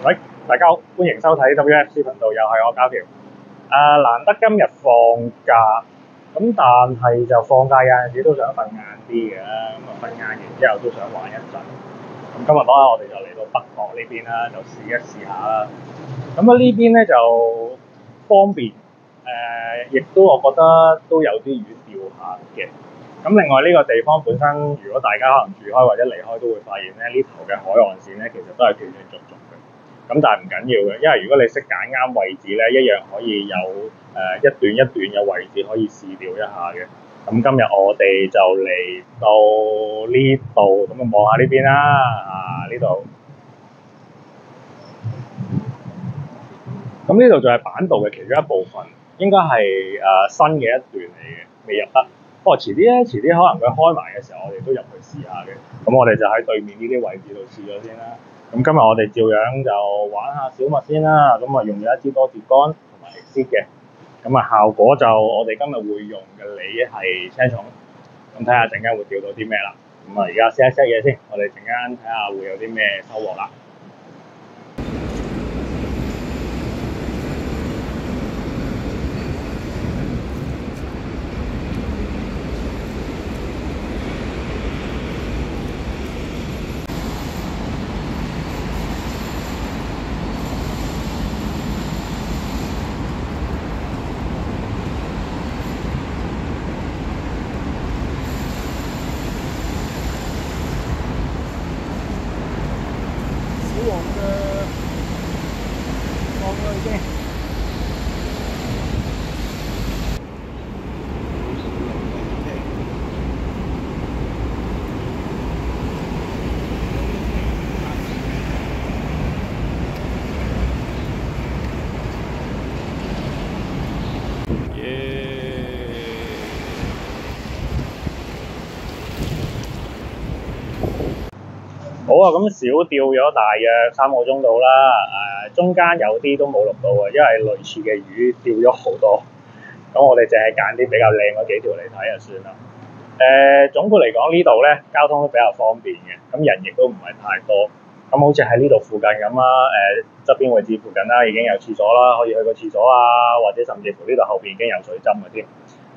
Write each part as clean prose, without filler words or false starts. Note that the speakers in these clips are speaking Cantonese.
喂，大家好，歡迎收睇 WFC 頻道，又係我家條。難得今日放假，咁但係就放假有陣時都想瞓晏啲嘅，咁啊瞓晏完之後都想玩一陣。咁今日我哋就嚟到北角呢邊啦，就試下啦。咁啊呢邊咧就方便，亦都我覺得都有啲魚釣下嘅。咁另外呢個地方本身，如果大家可能住開或者離開，都會發現咧呢頭嘅海岸線咧，其實都係斷斷續續嘅。咁但係唔緊要嘅，因為如果你識揀啱位置咧，一樣可以有一段一段嘅位置可以試釣一下嘅。咁今日我哋就嚟到呢度，咁啊望下呢邊啦，呢度。咁呢度就係板道嘅其中一部分，應該係新嘅一段嚟嘅，未入得。不過遲啲可能佢開埋嘅時候，我哋都入去試下嘅。咁我哋就喺對面呢啲位置度試咗先啦。咁今日我哋照樣就玩下小麥先啦。咁啊用咗一支多節杆同埋 Exit 嘅。咁啊效果就我哋今日會用嘅鯉係青蟲。咁睇下陣間會釣到啲咩啦。咁啊而家 set 嘢先，我哋陣間睇下會有啲咩收穫啦。好啊，咁小釣咗大約3個鐘到啦。中間有啲都冇錄到啊，因為類似嘅魚釣咗好多。咁我哋淨係揀啲比較靚嗰幾條嚟睇就算啦。總括嚟講呢度咧交通都比較方便嘅，咁人亦都唔係太多。咁好似喺呢度附近咁啦，側邊位置附近啦已經有廁所啦，可以去個廁所啊，或者甚至乎呢度後邊已經有水浸嘅添。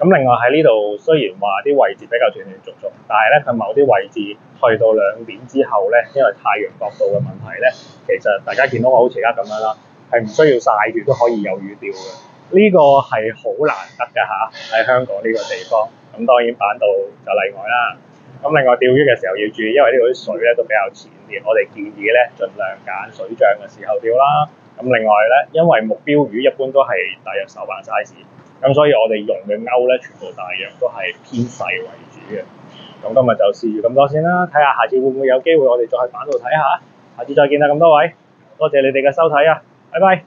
咁另外喺呢度雖然話啲位置比較斷斷續續，但係咧佢某啲位置去到2點之後咧，因為太陽角度嘅問題咧，其實大家見到我好似而家咁樣啦，係唔需要曬住都可以有魚釣嘅。呢個係好難得㗎嚇，喺香港呢個地方。咁當然板道就例外啦。咁另外釣魚嘅時候要注意，因為呢度啲水咧都比較淺啲，我哋建議咧盡量揀水漲嘅時候釣啦。咁另外咧，因為目標魚一般都係大約手板 size，咁所以我哋用嘅鈎咧全部大約都係偏細為主嘅。咁今日就試住咁多先啦，睇下下次會唔會有機會我哋再去板道睇下。下次再見啦，咁多位，多謝你哋嘅收睇啊，拜拜。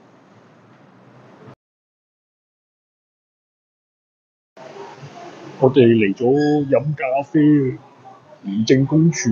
我哋嚟咗飲咖啡，廉政公署。